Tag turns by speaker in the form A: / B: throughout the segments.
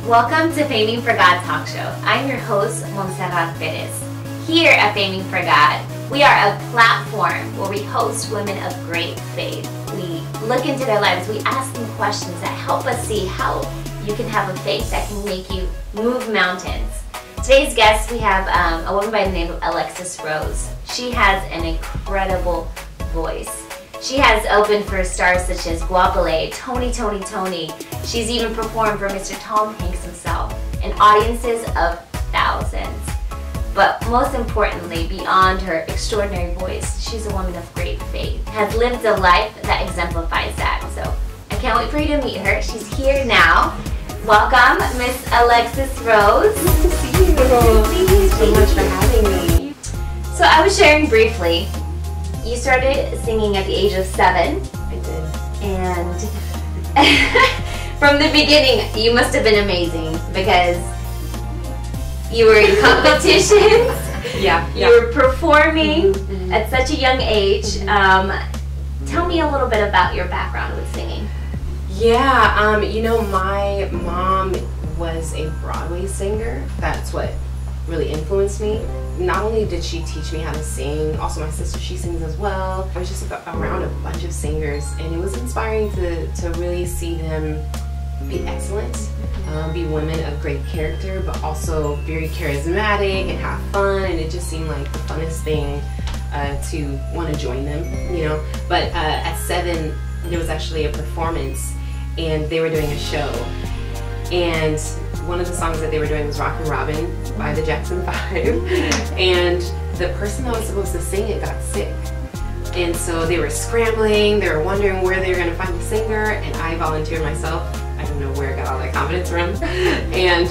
A: Welcome to Faming for God Talk Show. I'm your host, Montserrat Perez. Here at Faming for God, we are a platform where we host women of great faith. We look into their lives, we ask them questions that help us see how you can have a faith that can make you move mountains. Today's guest, we have a woman by the name of Alexis Rose. She has an incredible voice. She has opened for stars such as Guapole, Tony. She's even performed for Mr. Tom Hanks himself and audiences of thousands. But most importantly, beyond her extraordinary voice, she's a woman of great faith, has lived a life that exemplifies that. So I can't wait for you to meet her. She's here now. Welcome, Miss Alexis Rose.
B: Good to see you. Thank you so much for having me.
A: So I was sharing briefly, you started singing at the age of 7.
B: I did.
A: And from the beginning, you must have been amazing because you were in competitions.
B: Yeah.
A: You were performing at such a young age. Tell me a little bit about your background with singing.
B: Yeah, you know, my mom was a Broadway singer. That's what really influenced me. Not only did she teach me how to sing, also my sister, she sings as well. I was just around a bunch of singers, and it was inspiring to really see them be excellent, be women of great character, but also very charismatic and have fun, and it just seemed like the funnest thing to want to join them, you know. But at 7, there was actually a performance, and they were doing a show, and one of the songs that they were doing was Rockin' Robin by the Jackson 5, and the person that was supposed to sing it got sick. And so they were scrambling, they were wondering where they were going to find the singer, and I volunteered myself. I don't know where I got all that confidence from. And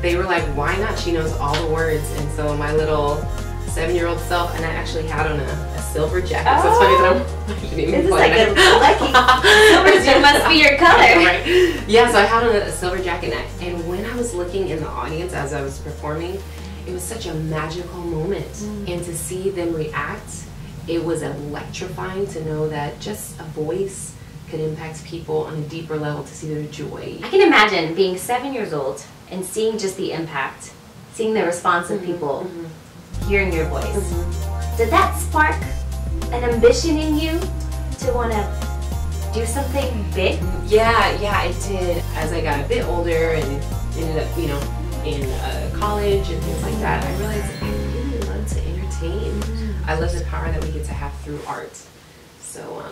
B: they were like, why not? She knows all the words. And so my little 7-year-old self, and I actually had on a silver jacket.
A: Oh.
B: So it's funny that I didn't even
A: This is
B: play
A: like
B: that.
A: a lucky. Silver must be your color.
B: Right. Yeah, so I had on a silver jacket, and when I was looking in the audience as I was performing, it was such a magical moment. And to see them react, it was electrifying to know that just a voice could impact people on a deeper level, to see their joy.
A: I can imagine being 7 years old and seeing just the impact, seeing the response of people hearing your voice. Did that spark an ambition in you to want to do something big?
B: Yeah, it did. As I got a bit older and ended up, you know, in college and things like that, I realized I really love to entertain. I love the power that we get to have through art. So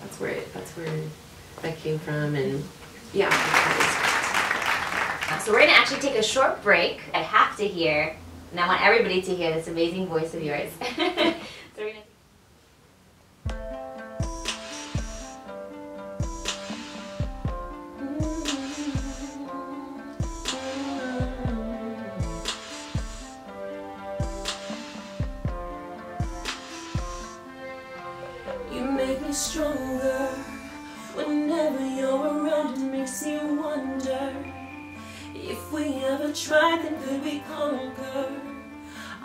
B: that's where that came from, and yeah.
A: So we're gonna actually take a short break. I have to hear, and I want everybody to hear this amazing voice of yours. So we're gonna
C: stronger whenever you're around. It makes me wonder if we ever tried, then could we conquer?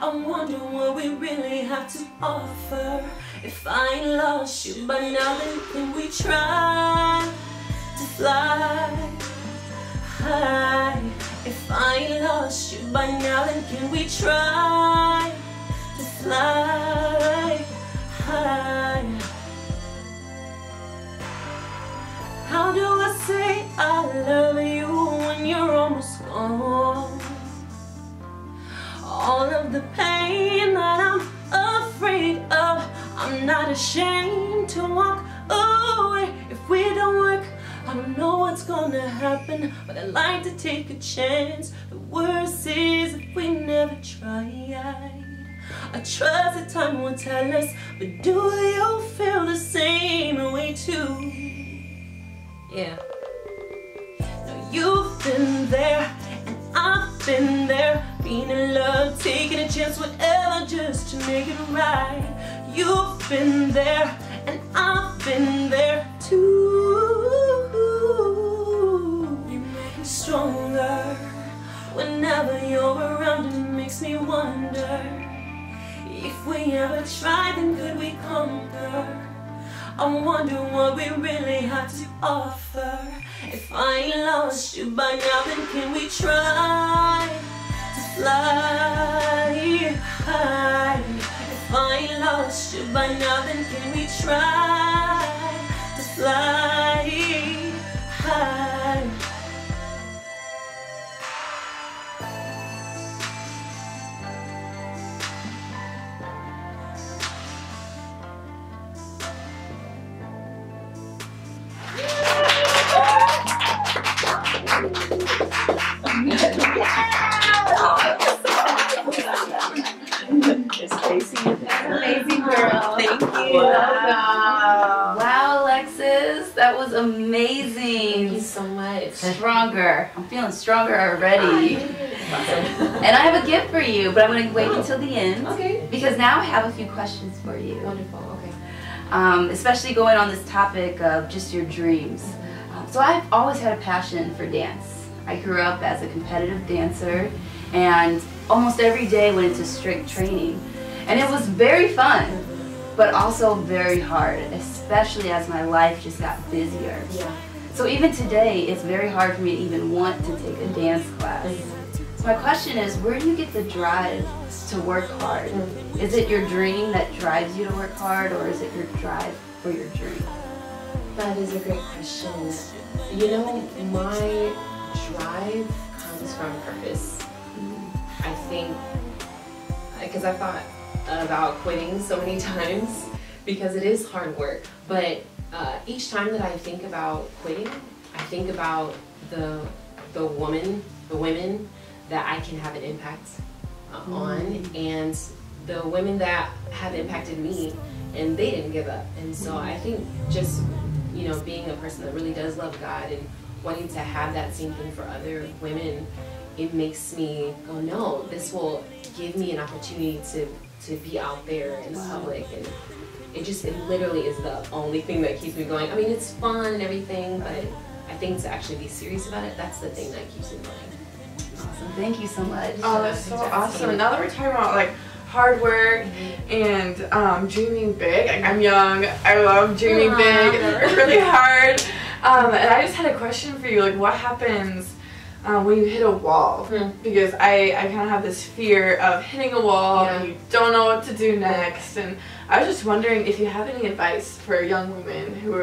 C: I wonder what we really have to offer. If I ain't lost you by now, then can we try to fly high? If I ain't lost you by now, then can we try to fly high? How do I say I love you when you're almost gone? All of the pain that I'm afraid of, I'm not ashamed to walk away. If we don't work, I don't know what's gonna happen, but I'd like to take a chance. The worst is if we never tried. I trust that time will tell us, but do you feel the same way too? Yeah. Now you've been there, and I've been there, being in love, taking a chance, whatever, just to make it right. You've been there, and I've been there too. You make me stronger whenever you're around. It makes me wonder if we ever tried, then could we conquer? I wonder what we really have to offer. If I ain't lost you by now, then can we try to fly high? If I ain't lost you by now, then can we try to fly high?
A: Amazing girl.
C: Thank you.
D: Wow, Alexis, that was amazing.
B: Thank you so much.
D: Stronger. I'm feeling stronger already. And I have a gift for you, but I'm going to wait until the end.
B: Okay.
D: Because now I have a few questions for you.
B: Wonderful. Okay.
D: Especially going on this topic of just your dreams. So I've always had a passion for dance. I grew up as a competitive dancer and almost every day went into strict training. And it was very fun, but also very hard, especially as my life just got busier.
B: Yeah.
D: So even today, it's very hard for me to even want to take a dance class. So my question is, where do you get the drive to work hard? Is it your dream that drives you to work hard, or is it your drive for your dream?
B: That is a great question. You know, my drive comes from purpose. I think, because I've thought about quitting so many times because it is hard work, but each time that I think about quitting, I think about the women that I can have an impact on, and the women that have impacted me, and they didn't give up. And so I think just, you know, being a person that really does love God and wanting to have that same thing for other women, it makes me go, no, this will give me an opportunity to be out there in public. And it literally is the only thing that keeps me going. I mean, it's fun and everything, but I think to actually be serious about it, that's the thing that keeps me going.
D: Awesome, thank you so much.
E: Oh, that's so awesome. Now that we're talking about like hard work and dreaming big, like, I'm young, I love dreaming big, it's really hard. And I just had a question for you, like what happens when you hit a wall? Because I kind of have this fear of hitting a wall and you don't know what to do next. And I was just wondering if you have any advice for young women who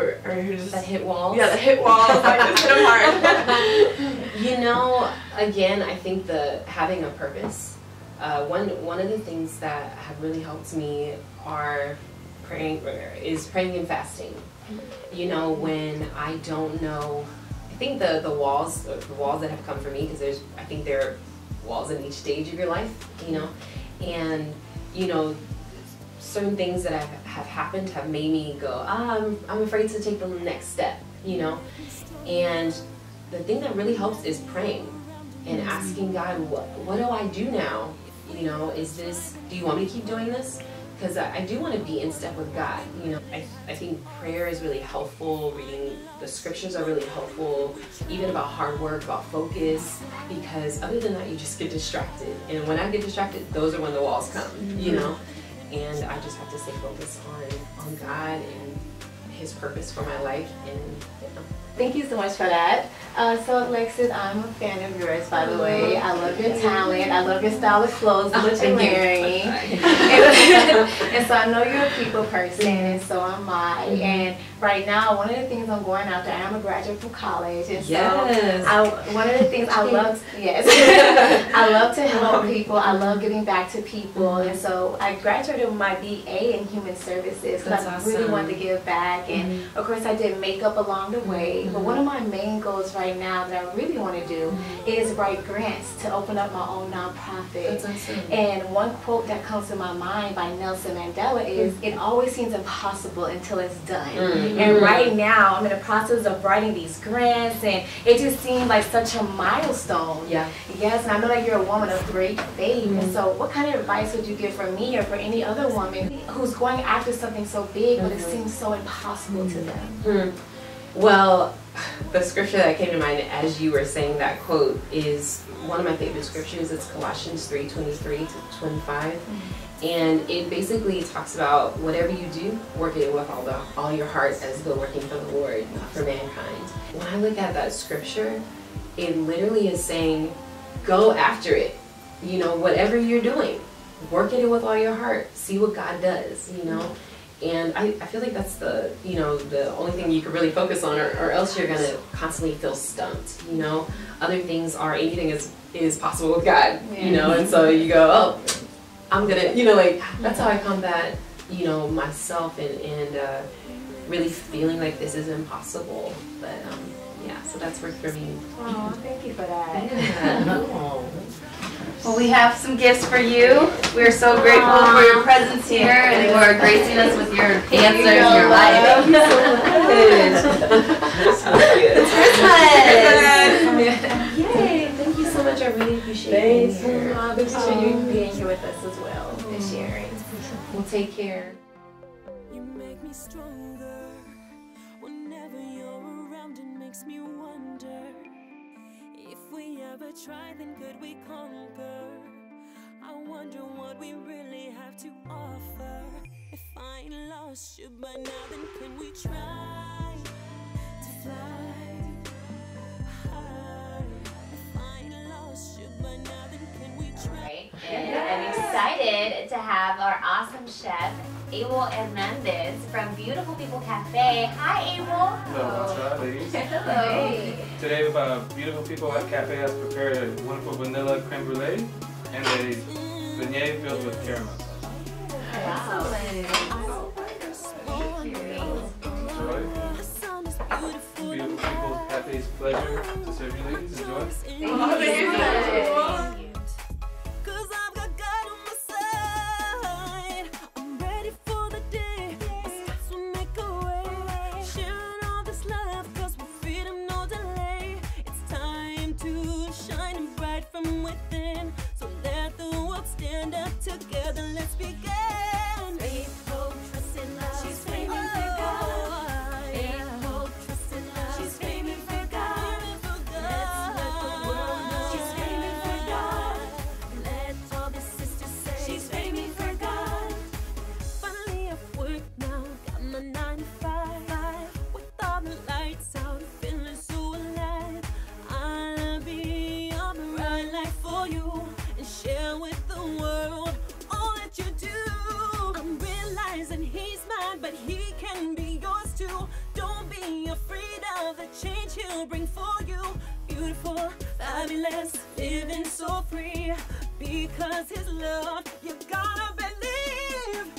E: just
B: that hit walls.
E: Yeah, that hit walls. Like just hit them hard.
B: You know, again, I think having a purpose. One of the things that have really helped me are praying and fasting. You know, when I don't know. I think the walls that have come for me, because I think there are walls in each stage of your life, you know, and you know, certain things that have happened have made me go, I'm afraid to take the next step, you know, and the thing that really helps is praying and asking God, what do I do now? You know, do you want me to keep doing this? Because I do want to be in step with God. You know, I think prayer is really helpful. Reading the scriptures are really helpful, even about hard work, about focus, because other than that, you just get distracted. And when I get distracted, those are when the walls come, you know? And I just have to stay focused on God and His purpose for my life. And
F: Thank you so much for that. So Alexis, I'm a fan of yours, by the way. I love your talent. I love your style of clothes that you're wearing. And so I know you're a people person, and so am I. And right now, one of the things I'm going after, I am a graduate from college, and so one of the things I love, I love to help people. I love giving back to people, and so I graduated with my BA in Human Services because I really wanted to give back. And of course, I did makeup along the way. But one of my main goals right now that I really want to do is write grants to open up my own nonprofit. And one quote that comes to my mind by Nelson Mandela is, "It always seems impossible until it's done." And right now, I'm in the process of writing these grants, and it just seemed like such a milestone. Yes, and I know that you're a woman of great faith. And so what kind of advice would you give for me or for any other woman who's going after something so big, but it seems so impossible to them?
B: Well, the scripture that came to mind as you were saying that quote is one of my favorite scriptures. It's Colossians 3:23 to 25. And it basically talks about whatever you do, work it with all your heart as though working for the Lord, not for mankind. When I look at that scripture, it literally is saying, go after it. You know, whatever you're doing, work at it with all your heart. See what God does, you know. And I feel like that's the, you know, the only thing you can really focus on, or else you're going to constantly feel stumped, you know. Other things are, anything is possible with God, you know, and so you go, oh, I'm gonna, you know, like, that's how I combat, you know, myself and really feeling like this is impossible. But yeah, so that's worked for me.
F: Oh, thank you for that.
B: Yeah.
D: Well, we have some gifts for you. We're so grateful for your presence here and for gracing us with your answers in your life.
A: It's Christmas!
B: Yay! Thank you so much. I really appreciate being here.
F: Thanks for you being here with us as well and sharing.
B: Well, take care.
C: You make me stronger. Whenever you're around, it makes me wonder if we ever try, then could we conquer? I wonder what we really have to offer. If I ain't lost you by now, then can we try to fly high? If I ain't lost you by now, then can we try?
A: And I'm excited to have our awesome chef, Abel Hernandez from Beautiful People Cafe. Hi, Abel.
G: Hello, Montserrat, ladies.
A: Hello.
G: Today with Beautiful People at Cafe has prepared a wonderful vanilla creme brulee and a beignet filled with caramel. Enjoy. Beautiful People Cafe's pleasure to serve you, ladies. Enjoy.
A: Thank you.
C: Cause I've got God on my side. I'm ready for the day. My steps will make a way. Sharing all this love, cause we're freedom, no delay. It's time to shine bright from within. So let the world stand up together. Let's begin. Faithful, trust in love. She's flaming for God. Faithful, trust in love. She's flaming for God. Let's let the world know. She's flaming for God. Let all the sisters say she's flaming for God. Finally off work now, got my 9 to 5. With all the lights out, feeling so alive. I'll be on the right life for you and share with the world all that you do. I'm realizing he's mine, but he can be yours too. Don't be afraid of the change he'll bring for you. Beautiful, fabulous, living so free. Because his love, you gotta believe.